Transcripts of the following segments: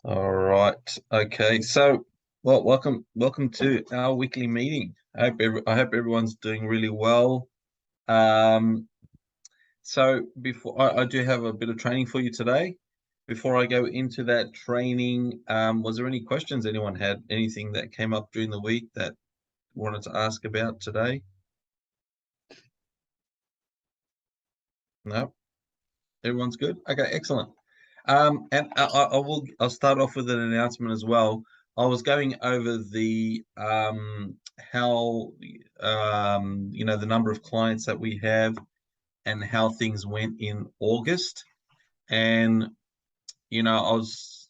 All right. Okay. So, well, welcome to our weekly meeting. I hope everyone's doing really well. Um, so before I do have a bit of training for you today. Before I go into that training, was there any questions anyone had? Anything that came up during the week that wanted to ask about today? No, everyone's good. Okay, excellent. And I'll start off with an announcement as well. I was going over the how the number of clients that we have and how things went in August. And I was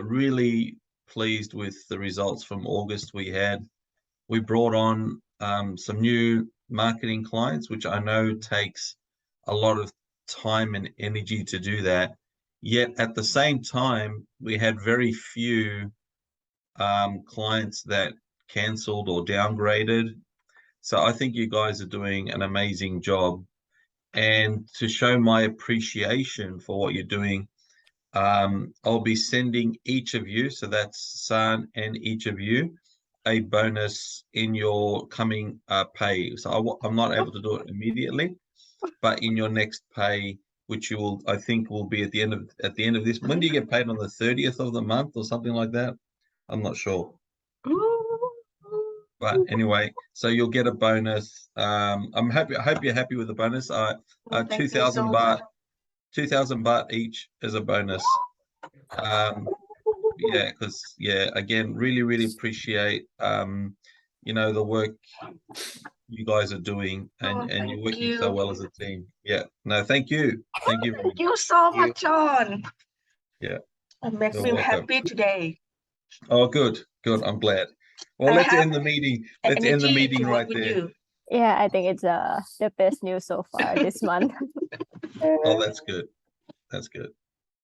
really pleased with the results from August we brought on some new marketing clients, which I know takes a lot of time and energy to do that. Yet at the same time, we had very few clients that cancelled or downgraded. So I think you guys are doing an amazing job. And to show my appreciation for what you're doing, I'll be sending each of you, so that's San and each of you, a bonus in your coming pay. So I'm not able to do it immediately, but in your next pay, which I think will be at the end of this. When do you get paid, on the 30th of the month or something like that? I'm not sure. But anyway, so you'll get a bonus. I'm happy. I hope you're happy with the bonus. Thank you 2,000 so baht, much. 2,000 baht each as a bonus. Yeah, because again, really appreciate the work you guys are doing, and Thank you're working so you. well as a team. Yeah, no, thank you. Thank you very Thank much. you so You. much, John. Yeah, It makes you're me welcome. happy today. Oh, good. I'm glad. Well, I let's have end the meeting. Let's end the energy to meeting work right with there. you. Yeah, I think it's the best news so far this month. Oh, that's good. That's good.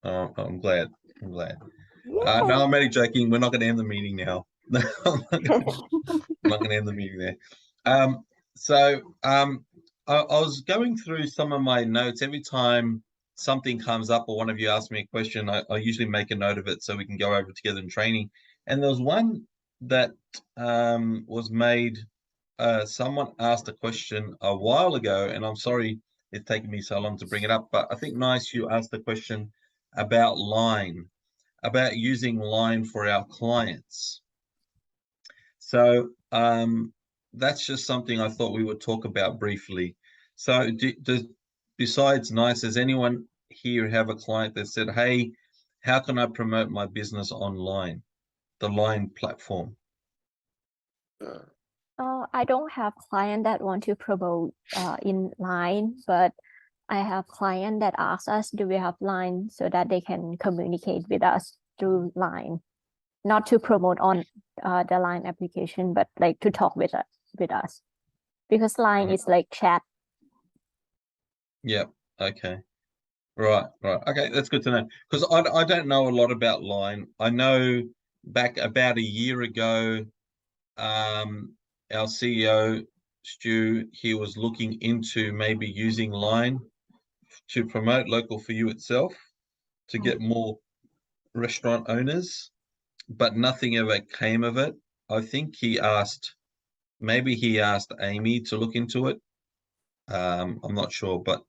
Oh, I'm glad. I'm glad. Yeah. No, I'm only joking. We're not going to end the meeting now. No, I'm not going to end the meeting there. So I was going through some of my notes. Every time something comes up or one of you asks me a question, I usually make a note of it so we can go over it together in training. And there was one that was made. Someone asked a question a while ago, and I'm sorry it's taken me so long to bring it up, but I think Nice, you asked the question about Line, about using Line for our clients. So that's just something I thought we would talk about briefly. So besides Nice, does anyone here have a client that said, hey, how can I promote my business online, the Line platform? I don't have client that want to promote in line, but I have client that ask us, do we have line so that they can communicate with us through line, not to promote on the line application, but like to talk with us because line is like chat. Yeah. Okay. Right. Okay, that's good to know, because I don't know a lot about Line. I know back about a year ago, our CEO, Stu, he was looking into maybe using Line to promote Local for You itself, to get more restaurant owners, but nothing ever came of it. I think maybe he asked Amy to look into it. I'm not sure, but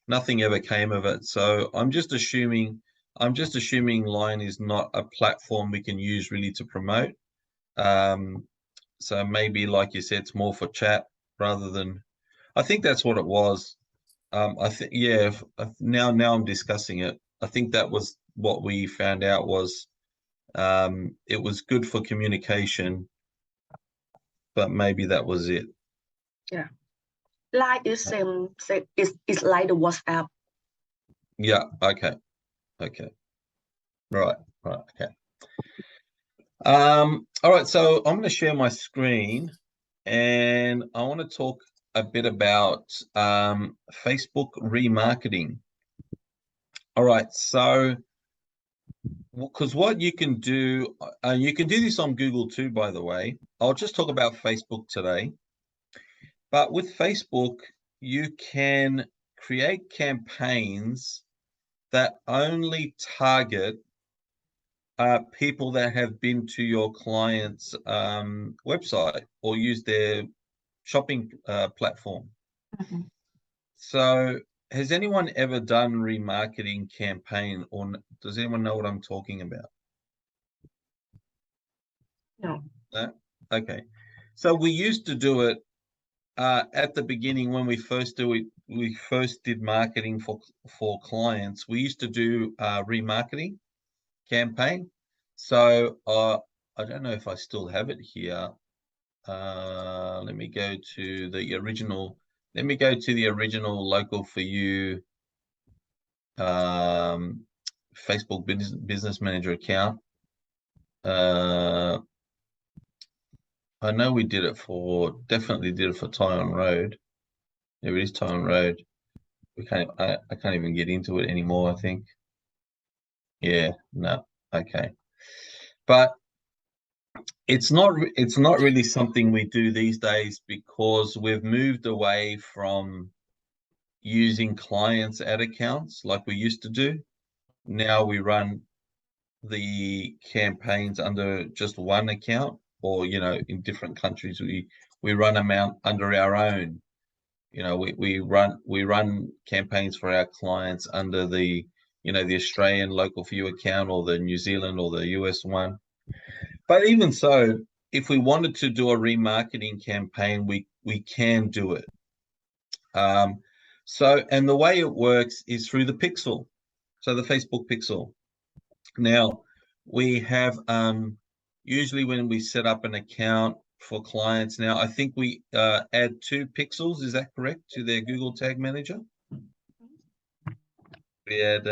nothing ever came of it. So I'm just assuming Line is not a platform we can use really to promote. So maybe, like you said, it's more for chat rather than. I think that's what it was. I think, yeah. Now I'm discussing it. I think that was what we found out was it was good for communication, but maybe that was it. Yeah. Line is same is like the WhatsApp. Yeah. Okay. Right. Okay. All right. So I'm going to share my screen, and I want to talk a bit about Facebook remarketing. All right. So, because what you can do this on Google too, by the way. I'll just talk about Facebook today. But with Facebook, you can create campaigns that only target people that have been to your client's website or used their shopping platform. Mhm. So has anyone ever done remarketing campaign, or does anyone know what I'm talking about? No. No? Okay. So we used to do it at the beginning when we first did marketing for clients. We used to do remarketing campaign. So I don't know if I still have it here. Let me go to the original. Let me go to the original Local for You Facebook Business Manager account. I know we definitely did it for Tyon Road. There it is, Tyon Road. I can't even get into it anymore, I think. Yeah, no, okay. But it's not really something we do these days because we've moved away from using clients' ad accounts like we used to do. Now we run the campaigns under just one account, or in different countries we run them out under our own. We run campaigns for our clients under the the Australian Local for You account, or the New Zealand or the US one. But even so, if we wanted to do a remarketing campaign, we can do it. And the way it works is through the pixel, so the Facebook pixel. Now we have usually when we set up an account for clients, now I think we add 2 pixels, is that correct, to their Google Tag Manager? We add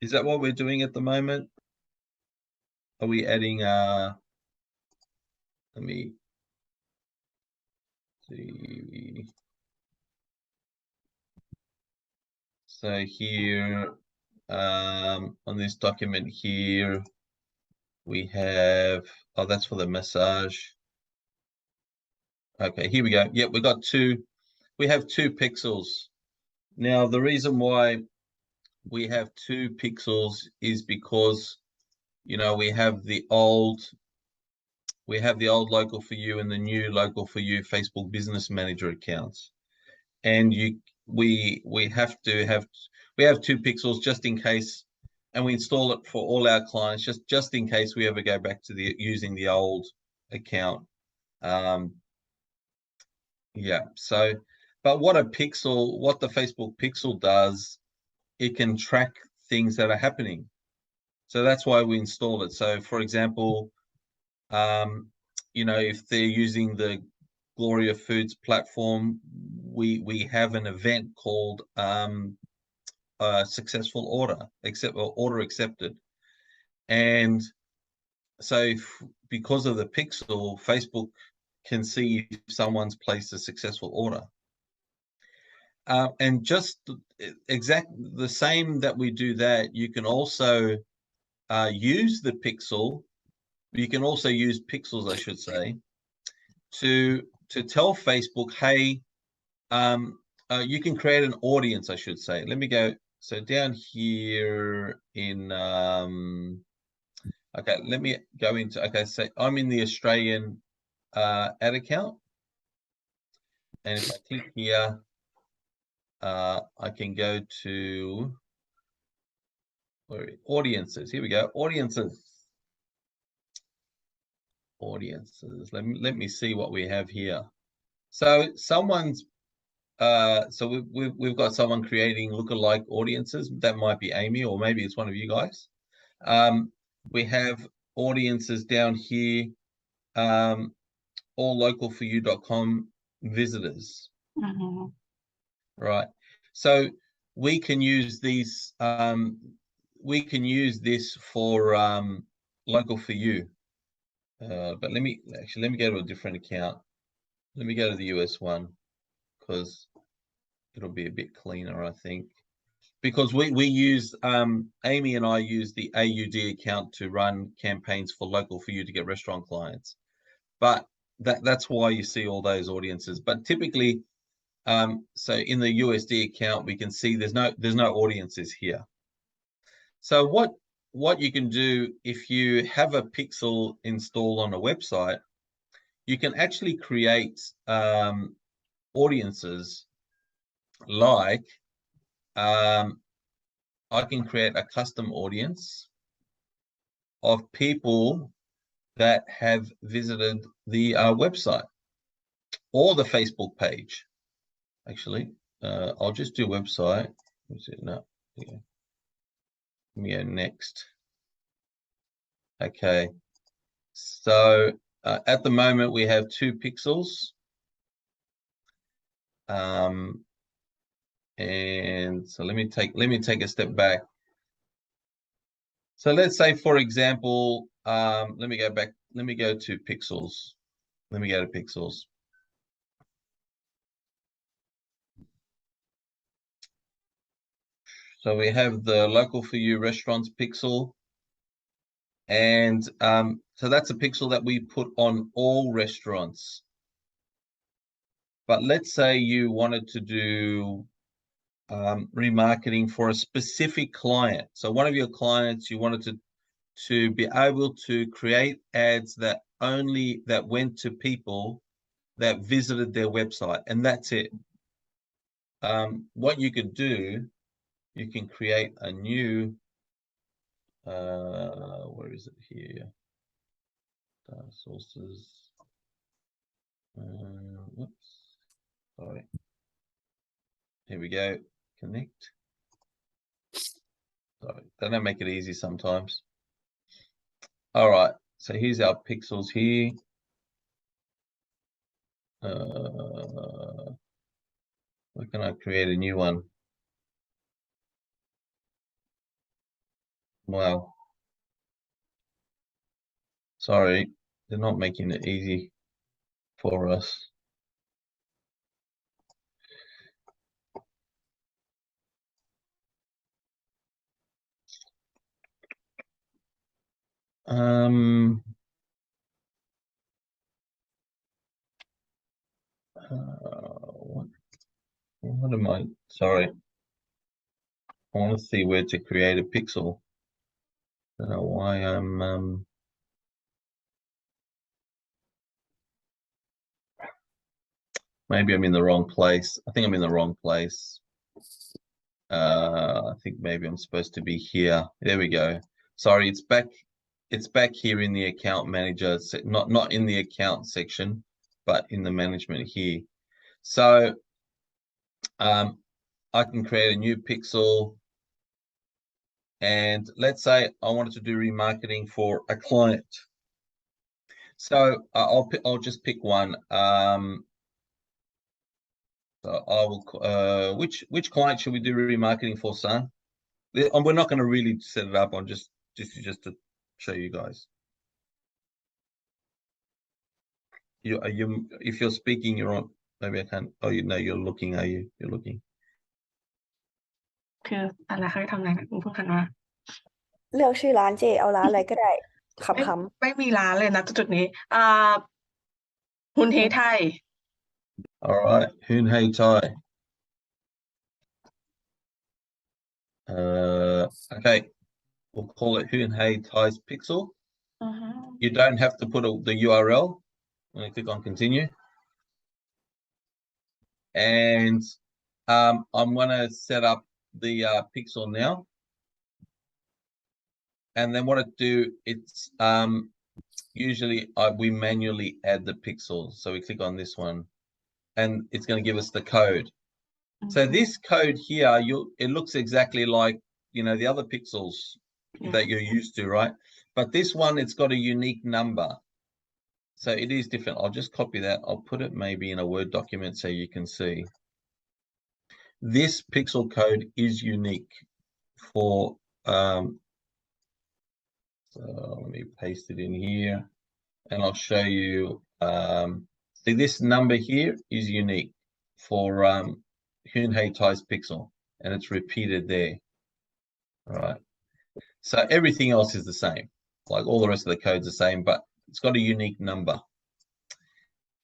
is that what we're doing at the moment? Are we adding let me see. So here on this document here we have, oh, that's for the massage. Okay, here we go. Yep, we have 2 pixels. Now the reason why we have 2 pixels is because we have the old Local for You and the new Local for You Facebook Business Manager accounts, and we have 2 pixels just in case, and we install it for all our clients just in case we ever go back to using the old account. Yeah, so but what the Facebook pixel does, it can track things that are happening. So that's why we installed it. So for example, if they're using the Gloria Foods platform, we have an event called successful order accepted. And so because of the pixel, Facebook can see if someone's placed a successful order. And just exactly the same that we do that, you can also use the pixel. You can also use pixels, I should say, to tell Facebook, hey, you can create an audience, I should say. Let me go. So down here in okay, let me go into, okay, so I'm in the Australian ad account, and if I click here, I can go to audiences. Here we go, audiences. Let me see what we have here. So someone's so we've got someone creating lookalike audiences. That might be Amy, or maybe it's one of you guys. We have audiences down here, all localforyou.com visitors. Mhm. Right. So we can use these. We can use this for Local for You. But let me go to a different account. Let me go to the US one, because it'll be a bit cleaner, I think. Because we use Amy and I use the AUD account to run campaigns for Local for You to get restaurant clients. But that's why you see all those audiences. But typically, so in the USD account, we can see there's no audiences here. So what you can do if you have a pixel installed on a website, you can actually create audiences like I can create a custom audience of people that have visited the website or the Facebook page. Actually, I'll just do website. What's it? No, yeah. Let me go next. Okay, so at the moment we have 2 pixels. And so let me take a step back. So let's say, for example, let me go back. Let me go to pixels. Let me go to pixels. So we have the local for you restaurants pixel. And so that's a pixel that we put on all restaurants. But let's say you wanted to do remarketing for a specific client. So one of your clients, you wanted to be able to create ads that went to people that visited their website, and that's it. What you could do, you can create a new where is it here? Sources. Whoops. Sorry. Here we go. Connect. Sorry, they don't make it easy sometimes. All right. So here's our pixels here. Where can I create a new one? Wow. Sorry, they're not making it easy for us. What am I? Sorry. I want to see where to create a pixel. I don't know why I'm maybe I'm in the wrong place. I think I'm in the wrong place. I think maybe I'm supposed to be here. There we go. Sorry, it's back here in the account manager, not in the account section, but in the management here. So I can create a new pixel, and let's say I wanted to do remarketing for a client. So I'll just pick one. So I will. Which client should we do remarketing for, son? We're not going to really set it up. I'm just to show you guys. If you're speaking, you're on. Maybe I can't. Oh, you're looking. Are you? You're looking. คืออะไรเขาให้ทำอะไรนะคุณเพิ่งหันมา เลือกชื่อร้านเจเอาร้านอะไรก็ได้ข ไม่ ำ ไม่มีร้านเลยนะจุดนี้ฮุนเฮไทย All right, Hoon Hey Tai. Okay, we'll call it Hoon Hey Tai's Pixel. อือฮึ You don't have to put the URL. I'm going to click on continue. And I'm going to set up the pixel now. And then what I do, it's usually we manually add the pixel. So we click on this one, and it's going to give us the code. So this code here, it looks exactly like, the other pixels that you're used to, right? But this one, it's got a unique number. So it is different. I'll just copy that. I'll put it maybe in a Word document so you can see. This pixel code is unique for, so let me paste it in here, and I'll show you. See, this number here is unique for Hoon Hey Tai's pixel, and it's repeated there. All right. So everything else is the same. Like all the rest of the code's the same, but it's got a unique number.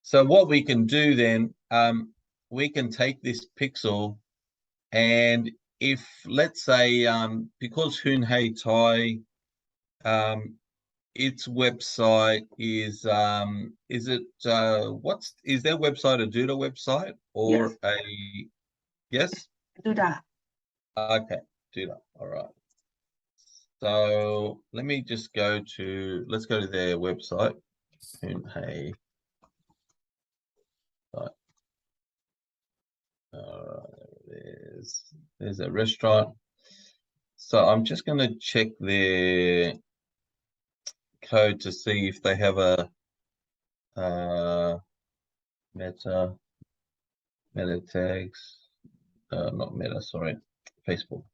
So what we can do then, we can take this pixel, and if, let's say, because Hoon Hey Tai its website is it is their website a Duda website or Yes. Yes? Do that. Okay, Duda. All right. So let me just let's go to their website. Hey. Right. There's a restaurant. So I'm just going to check their code to see if they have a meta tags. Not meta, sorry, Facebook.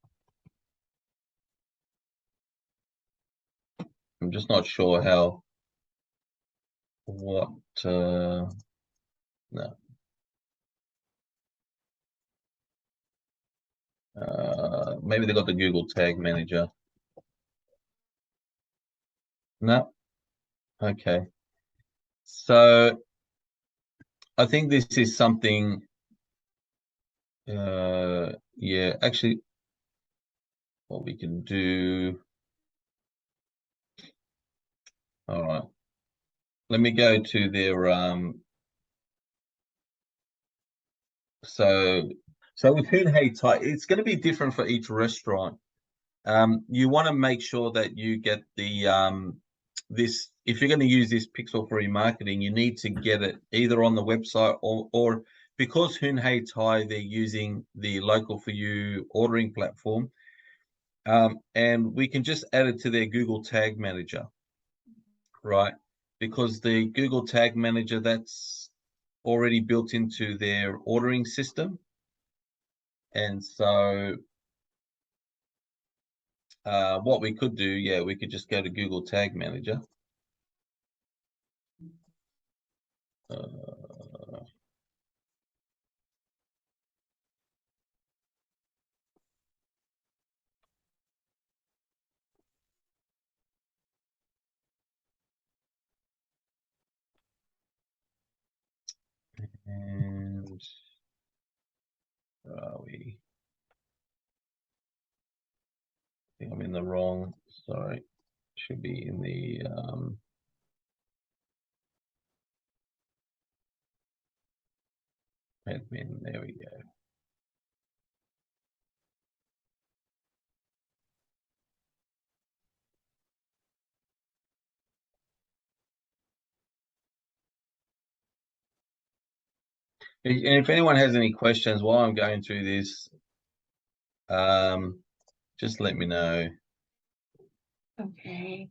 I'm just not sure no. Maybe they got the Google Tag Manager. No. Okay. So I think this is something. Yeah, actually, what we can do. All right. Let me go to their So with Hoon Hey Thai, it's going to be different for each restaurant. You want to make sure that you get the this, if you're going to use this pixel for remarketing, you need to get it either on the website or because Hoon Hey Thai, they're using the local for you ordering platform. And we can just add it to their Google Tag Manager, right? Because the Google Tag Manager, that's already built into their ordering system. And so what we could do, yeah, we could just go to Google Tag Manager. And where are we? I think I'm in the wrong, sorry. Should be in the admin. There we go. And if anyone has any questions while I'm going through this, just let me know. Okay.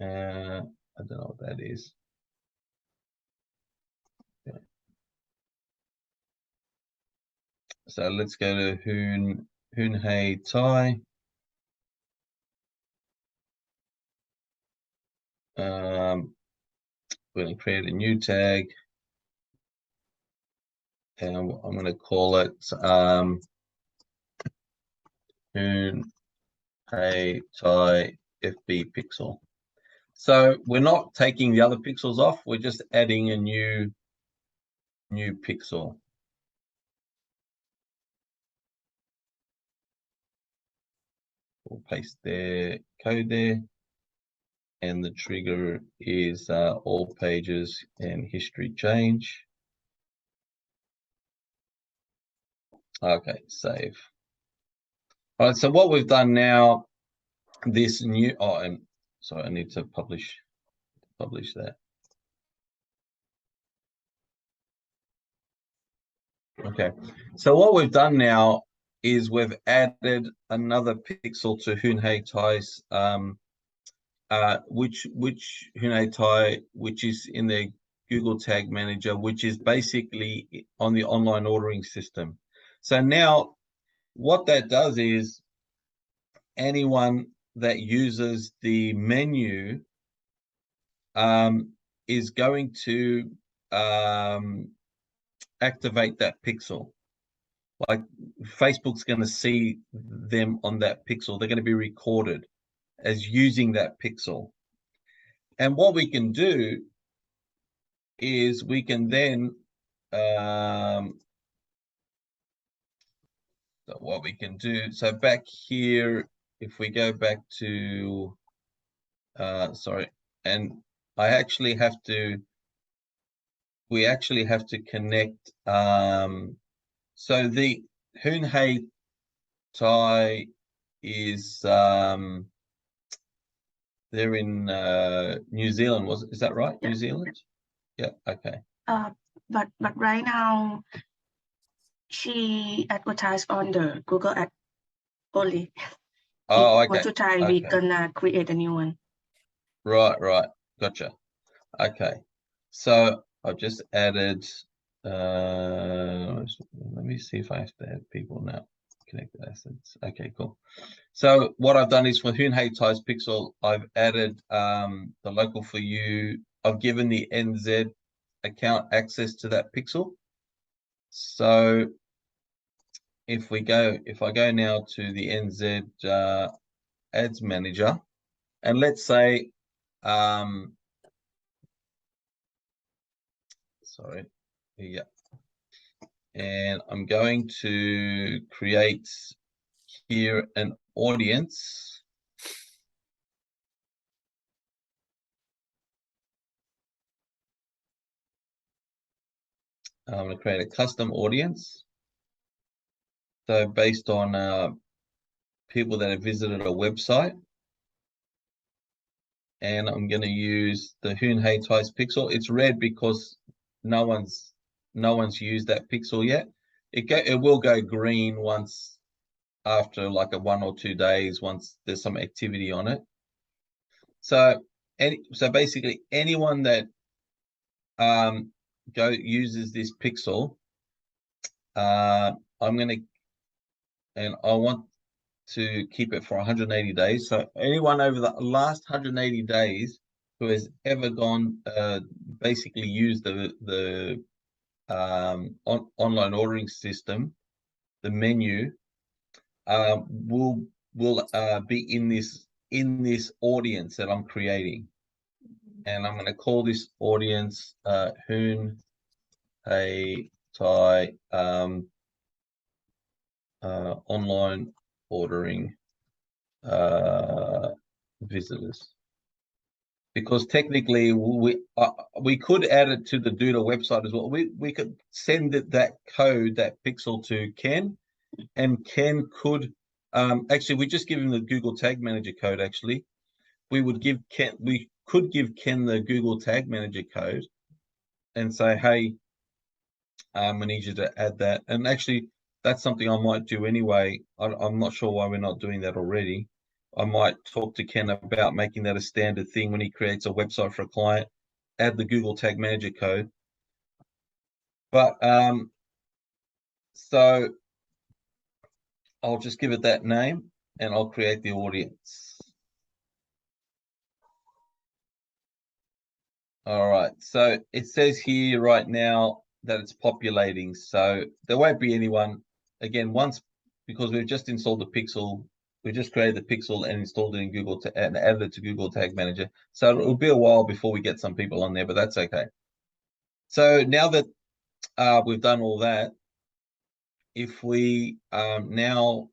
I don't know what that is. Yeah. So let's go to Hoon Hey Thai. We're going to create a new tag. And I'm going to call it Hoon Hey Thai FB pixel. So we're not taking the other pixels off, we're just adding a new pixel. We'll paste their code there. And the trigger is all pages and history change. Okay, save. All right, so what we've done now, this new, and sorry, I need to publish that. Okay, so what we've done now is we've added another pixel to Hoon Hey Thai's which Hoon Hey Thai, which is in the Google Tag Manager, which is basically on the online ordering system. So now what that does is anyone that uses the menu is going to activate that pixel. like Facebook's going to see them on that pixel. They're going to be recorded as using that pixel. And what we can do is we can then so what we can do, so back here, if we go back to sorry, and we actually have to connect so the Hoon Hey Thai is they're in New Zealand, is that right? Yeah. New Zealand? Yeah, okay. But right now she advertised on the Google ad only. Oh, If you want okay. to try, we gonna create a new one. Right. Gotcha. Okay. So I've just added let me see if I have to add people now. Connected assets. Okay, cool. So what I've done is for Hoon Hey Thai's pixel, I've added the local for you. I've given the NZ account access to that pixel. So if I go now to the NZ ads manager, and let's say sorry, yeah, and I'm going to create here an audience. I'm going to create a custom audience. So based on people that have visited a website, and I'm going to use the Hoon Hey Thai's pixel. It's red because no one's used that pixel yet. It will go green once after like a 1 or 2 days once there's some activity on it. So basically anyone that uses this pixel, I want to keep it for 180 days. So anyone over the last 180 days who has ever gone basically used the online ordering system, the menu, will be in this audience that I'm creating. And I'm going to call this audience Hoon Hey Thai online ordering visitors, because technically we could add it to the Duda website as well. We could send that code, that pixel, to Ken, and Ken could actually we just give him the Google Tag Manager code. Actually, we could give Ken the Google Tag Manager code and say, hey, we need you to add that. And actually, that's something I might do anyway. I'm not sure why we're not doing that already. I might talk to Ken about making that a standard thing when he creates a website for a client, add the Google Tag Manager code. But so I'll just give it that name and I'll create the audience. All right, so it says here right now that it's populating, so there won't be anyone again because we've just installed the pixel. We just created the pixel and installed it in Google and added it to Google Tag Manager. So it'll be a while before we get some people on there, but that's okay. So now that we've done all that, if we now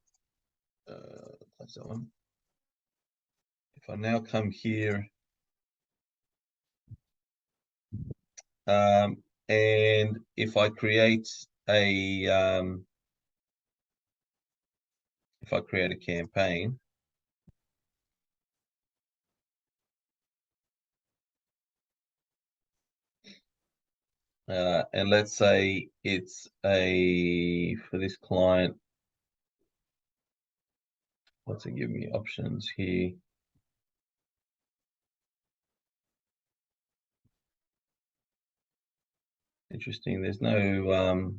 close that one. If I now come here and if I create a campaign, and let's say it's for this client, what's it give me options here? Interesting. There's no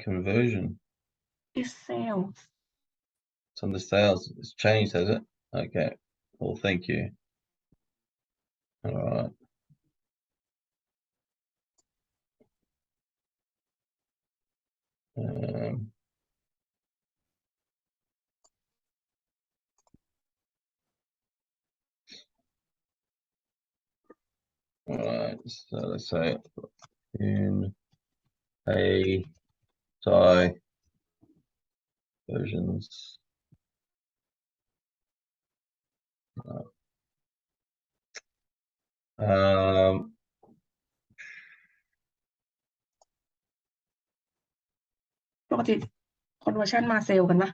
conversion. It's sales. It's on the sales. It's changed, has it? Okay. Well, thank you. All right. All right, so let's say in a Thai versions. Um, ปกติ conversion มาเซลกันปะ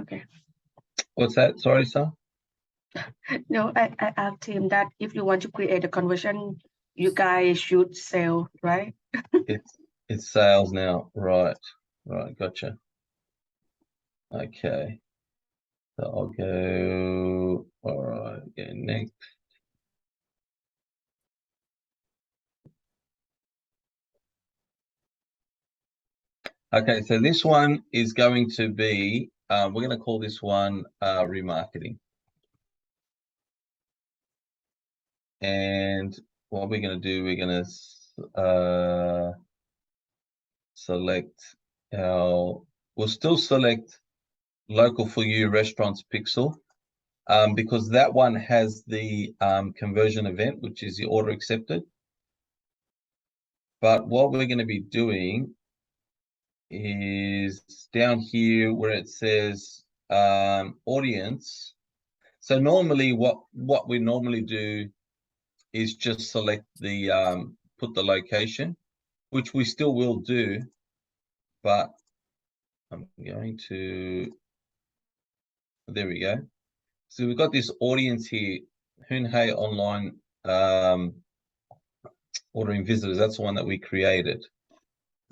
Okay. what's that? Sorry, sir. No, I asked him that if you want to create a conversion, you guys should sell, right? It's sales now, right? Right, gotcha. Okay, so I'll go. All right, okay, next. Okay, so this one is going to be. We're going to call this one remarketing. And what we're going to do, we're going to select our. We'll still select local for you restaurants pixel, because that one has the conversion event, which is the order accepted. But what we're going to be doing is down here where it says audience. So normally what we normally do is just select the put the location, which we still will do, but I'm going to, there we go. So we've got this audience here, Hunhei online ordering visitors. That's the one that we created.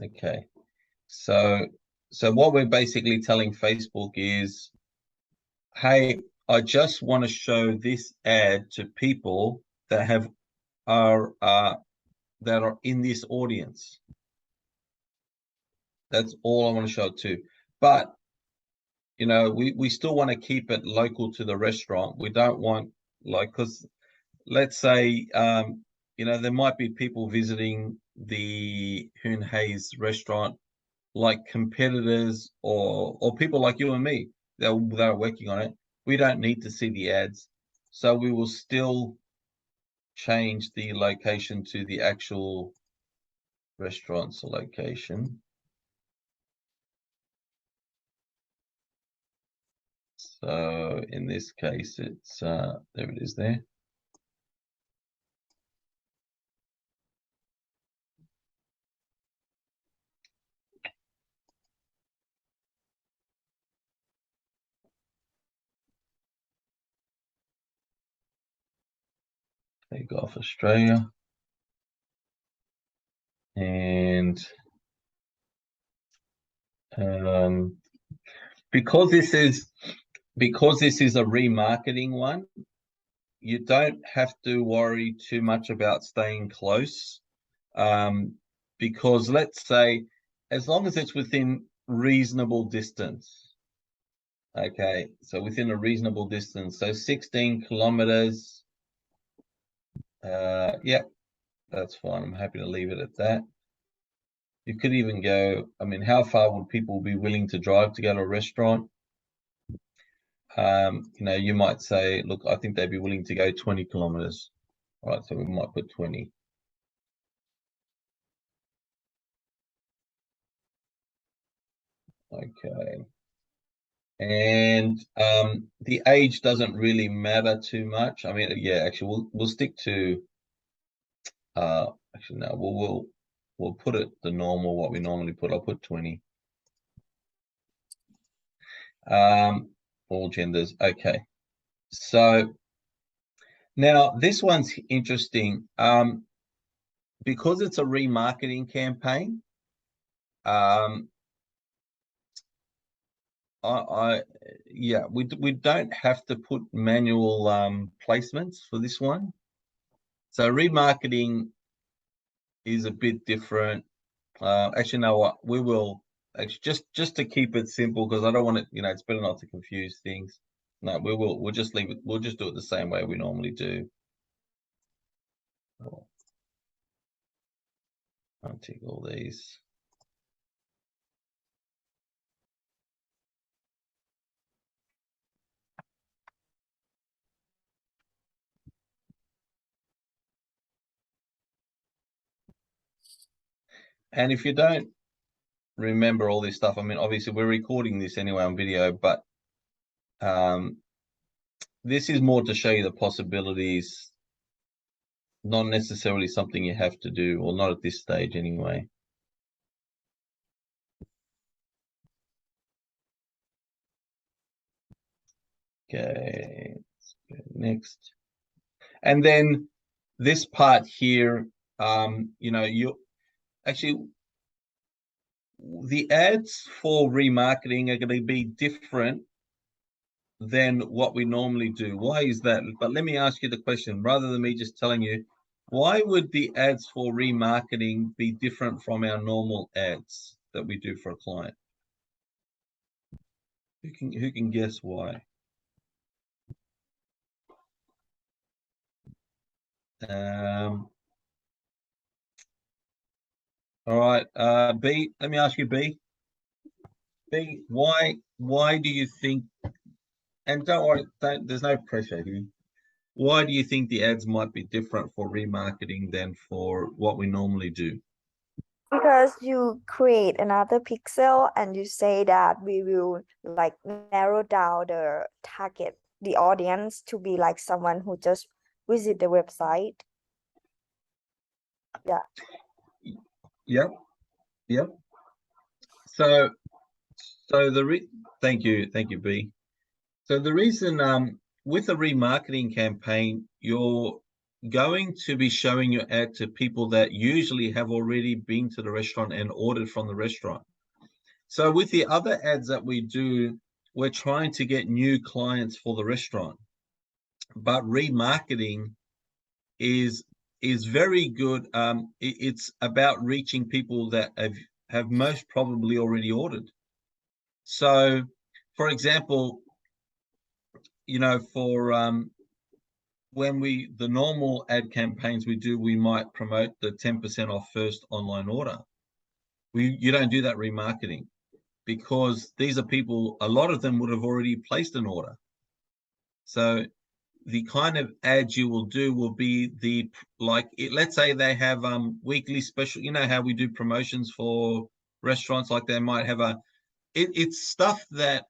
Okay, so what we're basically telling Facebook is, hey, I just want to show this ad to people that are in this audience. That's all I want to show it to. But you know, we still want to keep it local to the restaurant. We don't want, like, because let's say you know, there might be people visiting the Hunhei's restaurant, like competitors or people like you and me that are working on it. We don't need to see the ads, so we will still change the location to the actual restaurant's location. So in this case, it's there it is there. Take off Australia. And because this is a remarketing one, you don't have to worry too much about staying close, because let's say as long as it's within reasonable distance. Okay, so within a reasonable distance, so 16 kilometers. Yeah, that's fine. I'm happy to leave it at that. You could even go, I mean, how far would people be willing to drive to go to a restaurant? You know, you might say, look, I think they'd be willing to go 20 kilometers. All right, so we might put 20. Okay. And the age doesn't really matter too much. I mean, yeah, actually we'll stick to actually no, we'll put it the normal, what we normally put. I'll put 20. All genders. Okay. So now this one's interesting. Because it's a remarketing campaign, yeah, we don't have to put manual placements for this one. So remarketing is a bit different. Actually, no, what we will actually just to keep it simple, because I don't want it, you know, it's better not to confuse things. No, we'll just leave it. We'll just do it the same way we normally do. I'll tick all these. And if you don't remember all this stuff, I mean, obviously we're recording this anyway on video, but this is more to show you the possibilities, not necessarily something you have to do, or not at this stage anyway. Okay, let's go next. And then this part here, you know, you actually, the ads for remarketing are going to be different than what we normally do. Why is that? But let me ask you the question, rather than me just telling you, why would the ads for remarketing be different from our normal ads that we do for a client? Who can guess why? All right, B, let me ask you, B, why do you think, and don't worry, there's no pressure here. Why do you think the ads might be different for remarketing than for what we normally do? Because you create another pixel and you say that we will like narrow down the target, the audience to be like someone who just visit the website. Yeah. Yep. So thank you, B. So the reason with a remarketing campaign, you're going to be showing your ad to people that usually have already been to the restaurant and ordered from the restaurant. So with the other ads that we do, we're trying to get new clients for the restaurant. But remarketing is very good. It's about reaching people that have most probably already ordered. So, for example, you know, for when the normal ad campaigns we do, we might promote the 10% off first online order. You don't do that remarketing, because these are people, a lot of them would have already placed an order. So the kind of ads you will do will be let's say they have weekly special, you know how we do promotions for restaurants, like they might have it's stuff that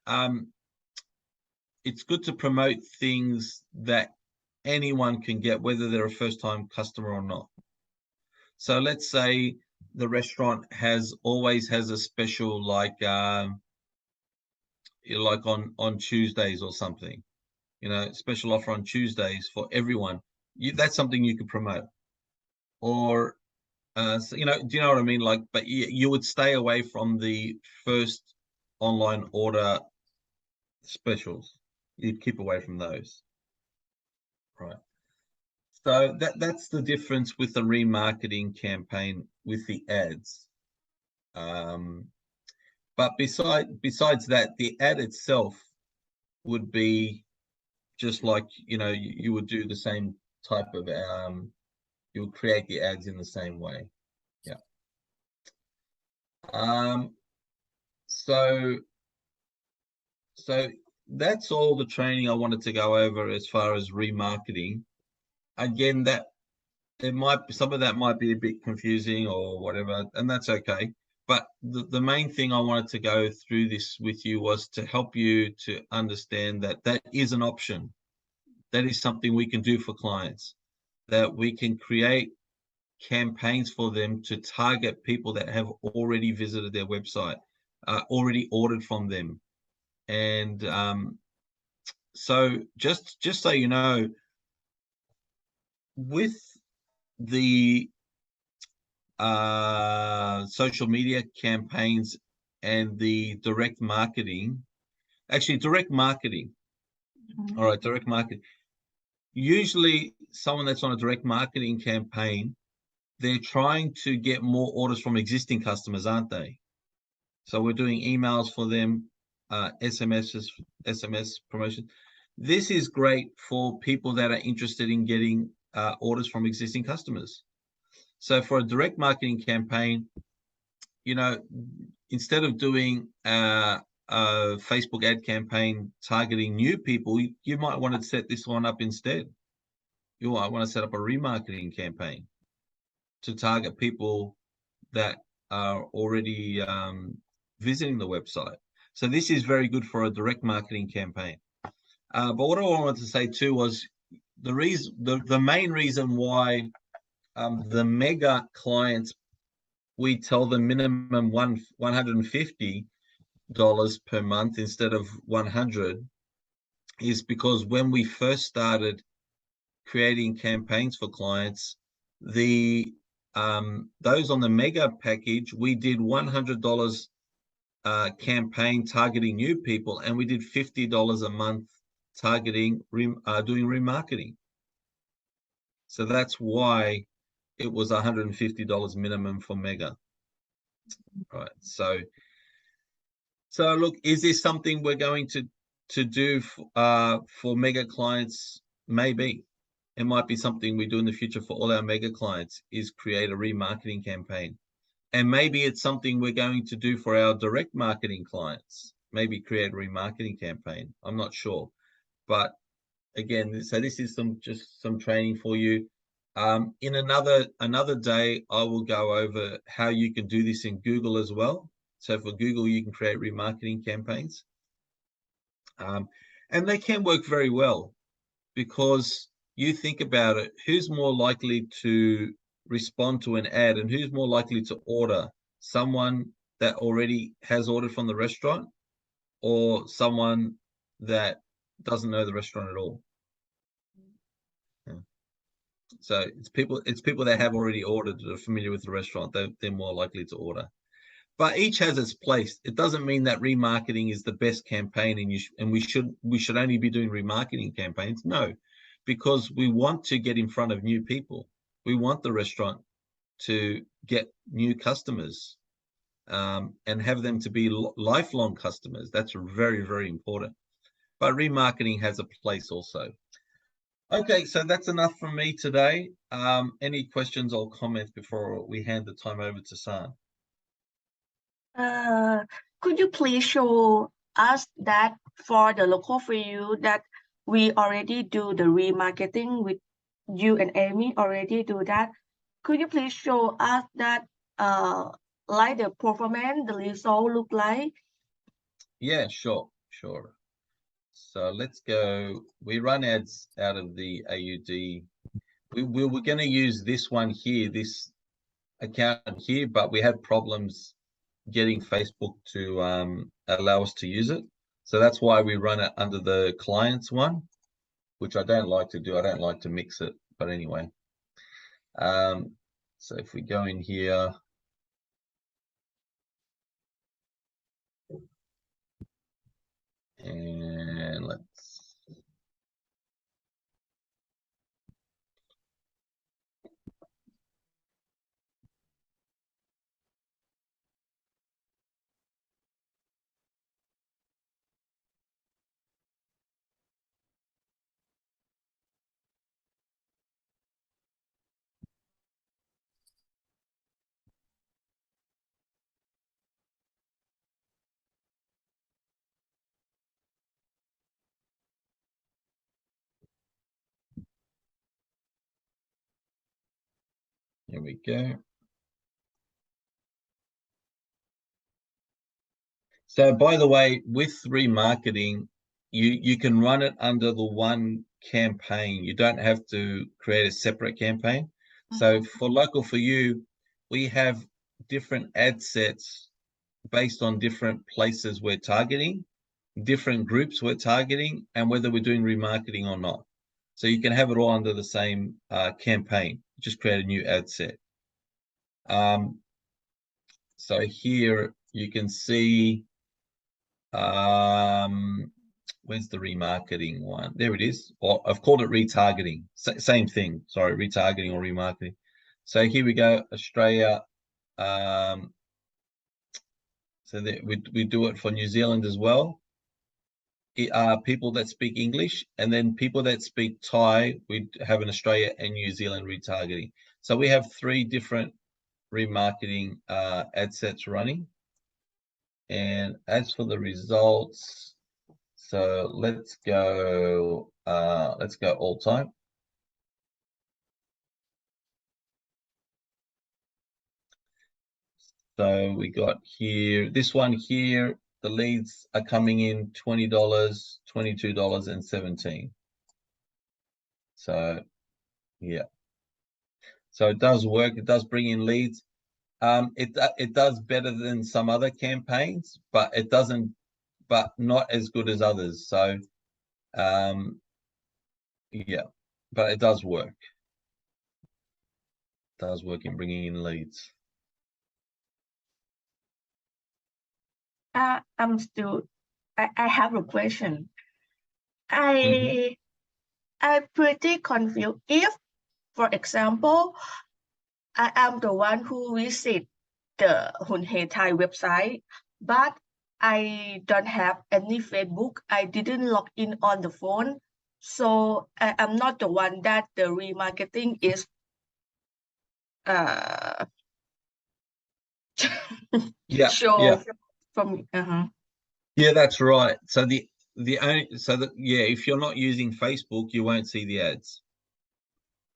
it's good to promote things that anyone can get, whether they're a first-time customer or not. So let's say the restaurant always has a special, like on Tuesdays or something, you know, special offer on Tuesdays for everyone. That's something you could promote. Or so, you know, do you know what I mean? Like, but you would stay away from the first online order specials. You'd keep away from those. Right. So that's the difference with the remarketing campaign with the ads. But besides that, the ad itself would be just like, you know, you would do the same type of you would create the ads in the same way. Yeah. So that's all the training I wanted to go over as far as remarketing. Again, some of that might be a bit confusing or whatever, and that's okay. But the main thing I wanted to go through this with you was to help you to understand that that is an option. That is something we can do for clients, that we can create campaigns for them to target people that have already visited their website, already ordered from them. And so just so you know, with the social media campaigns and the direct marketing, direct marketing. All right, direct marketing. Usually someone that's on a direct marketing campaign, they're trying to get more orders from existing customers, aren't they? So we're doing emails for them, SMS promotion. This is great for people that are interested in getting orders from existing customers. So for a direct marketing campaign, you know, instead of doing a Facebook ad campaign targeting new people, you might want to set this one up instead. You might want to set up a remarketing campaign to target people that are already visiting the website. So this is very good for a direct marketing campaign. But what I wanted to say too was the main reason why the mega clients, we tell them minimum $150 per month instead of 100, is because when we first started creating campaigns for clients, the those on the mega package, we did $100 campaign targeting new people, and we did $50 a month targeting doing remarketing. So that's why it was $150 minimum for mega. Right. So look, is this something we're going to do for mega clients? Maybe. It might be something we do in the future for all our mega clients, is create a remarketing campaign. And maybe it's something we're going to do for our direct marketing clients, maybe create a remarketing campaign. I'm not sure. But again, so this is just some training for you. In another day, I will go over how you can do this in Google as well. So for Google, you can create remarketing campaigns. And they can work very well, because you think about it, who's more likely to respond to an ad and who's more likely to order? Someone that already has ordered from the restaurant, or someone that doesn't know the restaurant at all? Yeah. So it's people that have already ordered, that are familiar with the restaurant. They're more likely to order. But each has its place. It doesn't mean that remarketing is the best campaign, and we should only be doing remarketing campaigns. No, because we want to get in front of new people. We want the restaurant to get new customers, and have them to be lifelong customers. That's very, very important. But remarketing has a place also. Okay, so that's enough from me today. Any questions or comments before we hand the time over to San? Could you please show us that for the local for you that we already do the remarketing with you and Amy already do that? Could you please show us that like the performance, the result look like? Yeah, sure. So let's go. We run ads out of the AUD. We're going to use this one here, this account here, but we had problems getting Facebook to allow us to use it. So that's why we run it under the clients one, which I don't like to do. I don't like to mix it, but anyway. So if we go in here, and let's, here we go. So by the way, with remarketing, you can run it under the one campaign. You don't have to create a separate campaign. So for local for you, we have different ad sets based on different places we're targeting, different groups we're targeting, and whether we're doing remarketing or not. So you can have it all under the same campaign. Just create a new ad set. So here you can see, where's the remarketing one? There it is. Or I've called it retargeting. Same thing. Sorry, retargeting or remarketing. So here we go, Australia. So that we do it for New Zealand as well. People that speak English, and then people that speak Thai, we have an Australia and New Zealand retargeting. So we have 3 different remarketing ad sets running. And as for the results, so let's go all time. So we got here, this one here, the leads are coming in $20, $22, and 17. So yeah. So it does work, it does bring in leads. It does better than some other campaigns, but it doesn't, but not as good as others. So yeah, but it does work. It does work in bringing in leads. I'm still, I have a question. Mhm. I'm pretty confused. If, for example, I am the one who visit the Hun He Thai website, but I don't have any Facebook. I didn't log in on the phone. So I am not the one that the remarketing is uh Yeah, show yeah, from yeah, that's right. So if you're not using Facebook, you won't see the ads,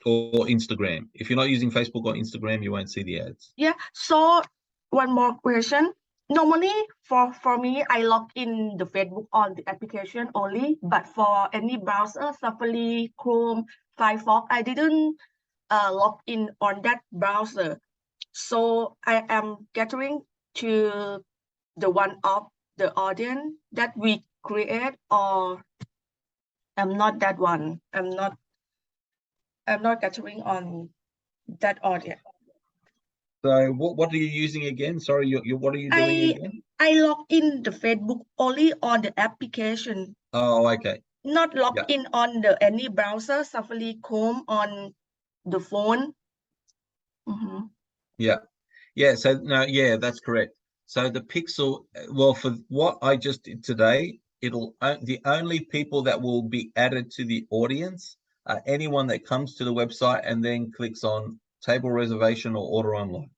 or Instagram. If you're not using Facebook or Instagram, you won't see the ads. Yeah. So one more question. Normally for me, I log in the Facebook on the application only, but for any browser, Safari, Chrome, Firefox, I didn't log in on that browser. So I am gathering to the one of the audience that we create, or I'm not that one. I'm not gathering on that audience. So what are you using again? Sorry, what are you doing again? I log in the Facebook only on the application, Oh, okay. not log Yeah. in on the any browser, Safari, Chrome on the phone. Yeah. Yeah. So no, yeah, that's correct. So the pixel, well, for what I just did today, the only people that will be added to the audience are anyone that comes to the website and then clicks on table reservation or order online.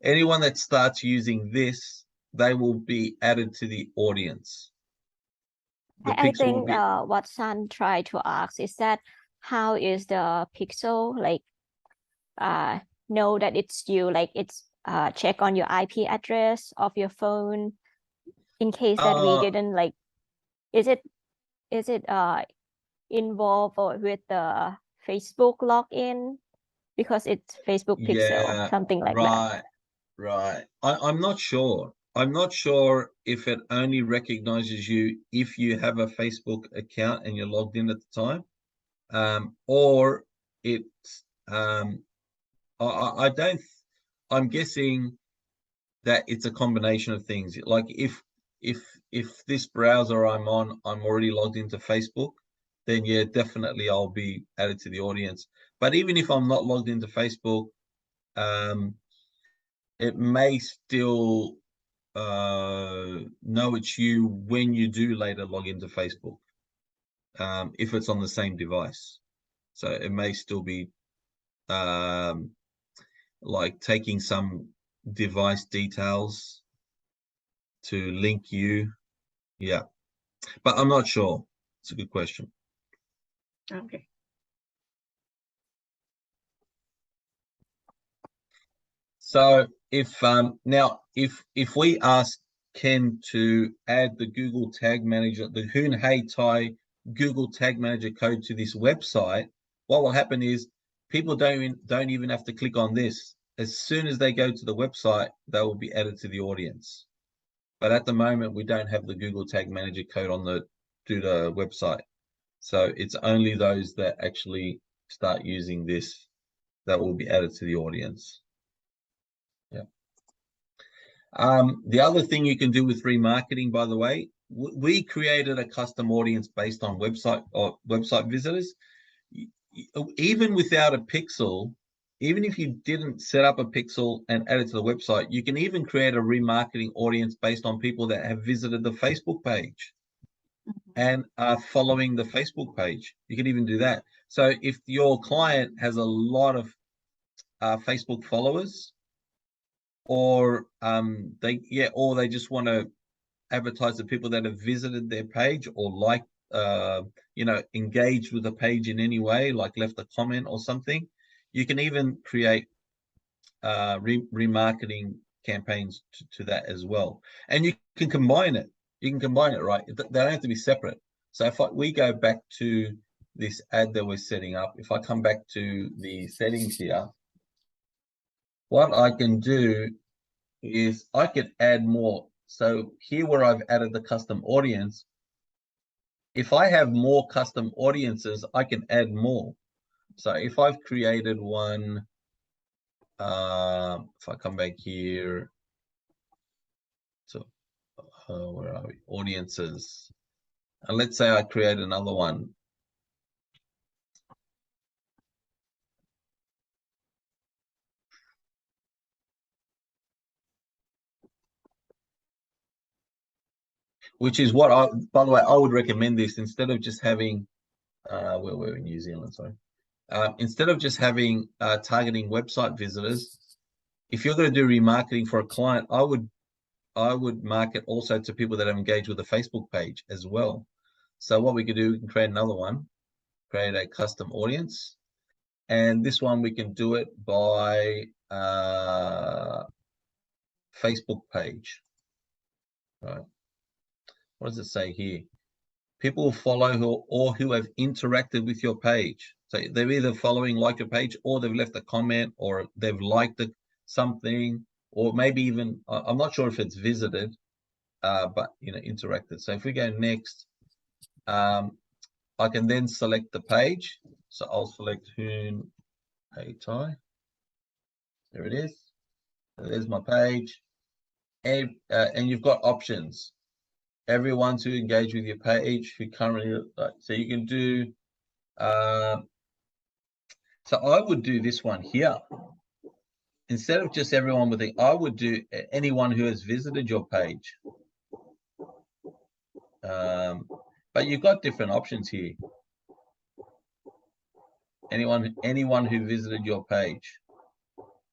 Anyone that starts using this, they will be added to the audience. The I pixel will think be what Sun tried to ask is that how is the pixel like know that it's you, like it's check on your IP address of your phone in case that we didn't like, is it involved or with the Facebook login because it's Facebook pixel, yeah, something like that. right. I'm not sure. I'm not sure if it only recognizes you if you have a Facebook account and you're logged in at the time, or it's I don't. I'm guessing that it's a combination of things. Like if this browser I'm on, I'm already logged into Facebook, then yeah, definitely I'll be added to the audience. But even if I'm not logged into Facebook, um, it may still know it's you when you do later log into Facebook, if it's on the same device. So it may still be um, like taking some device details to link you. Yeah, but I'm not sure. It's a good question. Okay. So if now if we ask Ken to add the Google Tag Manager, the Hoon Hey Thai Google Tag Manager code to this website, what will happen is people don't even have to click on this. As soon as they go to the website, they will be added to the audience. But at the moment, we don't have the Google Tag Manager code on the website. So it's only those that actually start using this that will be added to the audience. Yeah. The other thing you can do with remarketing, by the way, we created a custom audience based on website visitors. Even without a pixel, even if you didn't set up a pixel and add it to the website, you can even create a remarketing audience based on people that have visited the Facebook page and are following the Facebook page. You can even do that. So if your client has a lot of Facebook followers, or they just want to advertise to people that have visited their page or like engaged with the page in any way, like left a comment or something. You can even create remarketing campaigns to that as well, and you can combine it. Right? They don't have to be separate. So if we go back to this ad that we're setting up, if I come back to the settings here, what I can do is I can add more. So here where I've added the custom audience, if I have more custom audiences, I can add more. So if I've created one, if I come back here, so where are we? Audiences. And let's say I create another one. Which is what by the way, I would recommend this instead of just having, we're in New Zealand, sorry. Instead of just having targeting website visitors, if you're going to do remarketing for a client, I would market also to people that have engaged with the Facebook page as well. So what we could do, we can create another one, create a custom audience. And this one, we can do it by Facebook page, right? What does it say here? People will follow who have interacted with your page. So they're either following, like your page, or they've left a comment, or they've liked something, or maybe even, I'm not sure if it's visited, but interacted. So if we go next, I can then select the page. So I'll select Hoon Hey Tai. There it is. There's my page. And you've got options. Everyone to engage with your page who currently, so you can do, so I would do this one here. Instead of just everyone with I would do anyone who has visited your page. But you've got different options here. Anyone who visited your page.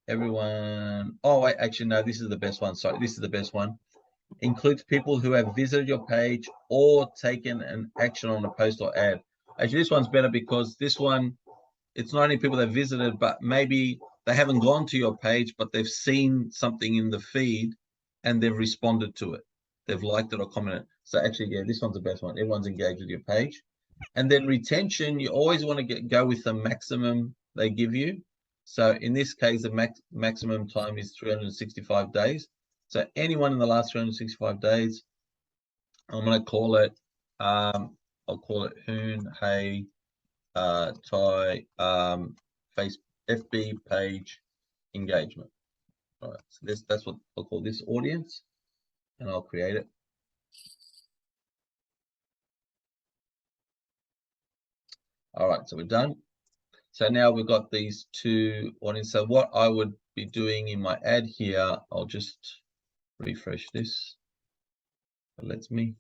Everyone. Oh, wait, actually, no, this is the best one. Sorry, this is the best one. Includes people who have visited your page or taken an action on a post or ad. Actually, this one's better because this one, it's not only people that visited, but maybe they haven't gone to your page, but they've seen something in the feed and they've responded to it. They've liked it or commented. So actually, yeah, this one's the best one. Everyone's engaged with your page. And then retention, you always want to go with the maximum they give you. So in this case, the maximum time is 365 days. So anyone in the last 365 days, I'm going to call it, I'll call it Hoon Hey Tai FB page engagement. All right, so that's what I'll call this audience, and I'll create it. All right, so we're done. So now we've got these two audiences. So what I would be doing in my ad here, I'll just refresh this. It lets me.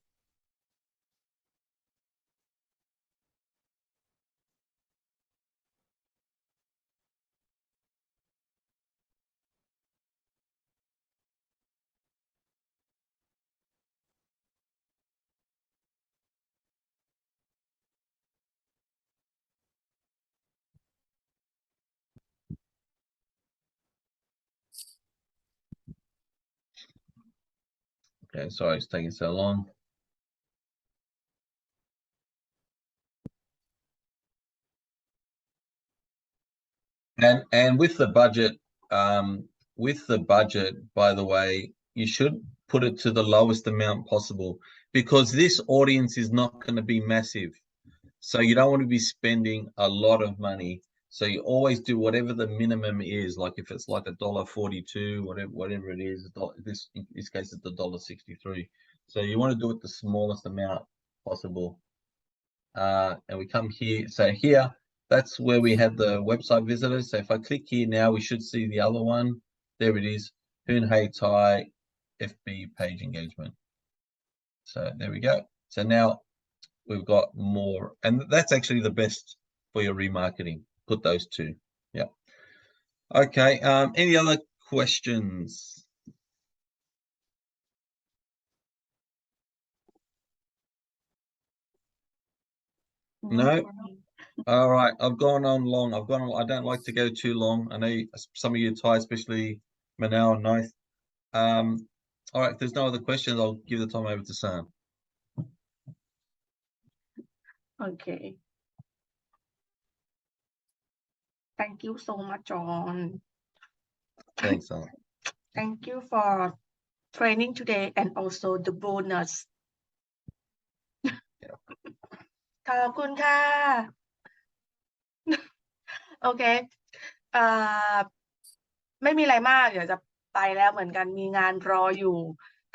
Okay, sorry, it's taking so long. And with the budget, by the way, you should put it to the lowest amount possible because this audience is not going to be massive. So you don't want to be spending a lot of money. So you always do whatever the minimum is. Like if it's like $1.42, whatever it is, in this case it's $1.63. So you want to do it the smallest amount possible. And we come here. So here, that's where we had the website visitors. So if I click here now, we should see the other one. There it is. Hoon Hey Tai FB page engagement. So there we go. So now we've got more, and that's actually the best for your remarketing. Put those two. Yeah. Okay. Any other questions? No? All right. I've gone on long. I don't like to go too long. I know some of you are tired, especially Manal and Nice. All right. If there's no other questions, I'll give the time over to Sam. Okay. Thank you so much, John. Thanks, Sam. Thank you for training today and also the bonus. ขอบคุณค่ะ โอเคไม่มีอะไรมาก เดี๋ยวจะไปแล้วเหมือนกัน มีงานรออยู่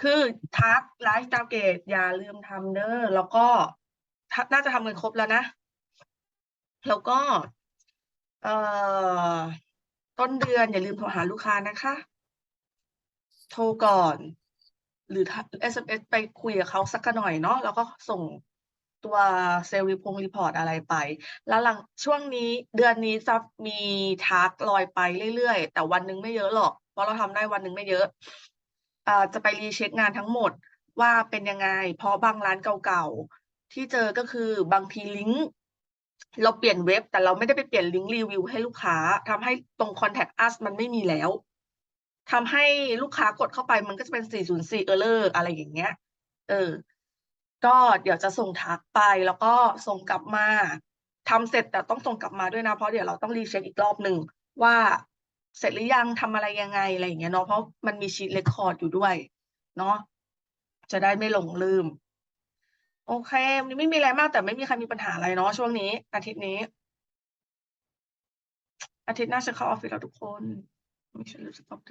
คือทักไลฟ์ทาร์เก็ตอย่าลืมทำเด้อ แล้วก็น่าจะทำกันครบแล้วนะ แล้วก็ต้นเดือนอย่าลืมโทรหาลูกค้านะคะ โทรก่อน หรือ SMS ไปคุยกับเขาสักหน่อยเนาะ แล้วก็ส่งตัวเซลล์รีพอร์ตอะไรไป แล้วช่วงนี้เดือนนี้จะมีทักลอยไปเรื่อยๆ แต่วันหนึ่งไม่เยอะหรอก เพราะเราทำได้วันหนึ่งไม่เยอะ จะไปรีเช็คงานทั้งหมดว่าเป็นยังไง เพราะบางร้านเก่าๆ ที่เจอก็คือบางทีลิงก์เราเปลี่ยนเว็บแต่เราไม่ได้ไปเปลี่ยนลิงก์รีวิวให้ลูกค้าทำให้ตรง Contact Us มันไม่มีแล้วทำให้ลูกค้ากดเข้าไปมันก็จะเป็น404 Error อะไรอย่างเงี้ยก็เดี๋ยวจะส่งทักไปแล้วก็ส่งกลับมาทำเสร็จแต่ต้องส่งกลับมาด้วยนะเพราะเดี๋ยวเราต้องรีเช็คอีกรอบหนึ่งว่าเสร็จหรือยังทำอะไรยังไงอะไรอย่างเงี้ยเนาะเพราะมันมีชีทเรคคอร์ดอยู่ด้วยเนาะจะได้ไม่หลงลืมโอเคไม่มีอะไรมากแต่ไม่มีใครมีปัญหาอะไรเนาะช่วงนี้อาทิตย์หน้าจะเข้าออฟฟิศแล้วทุกคนไม่ใช่ลืมสต็อป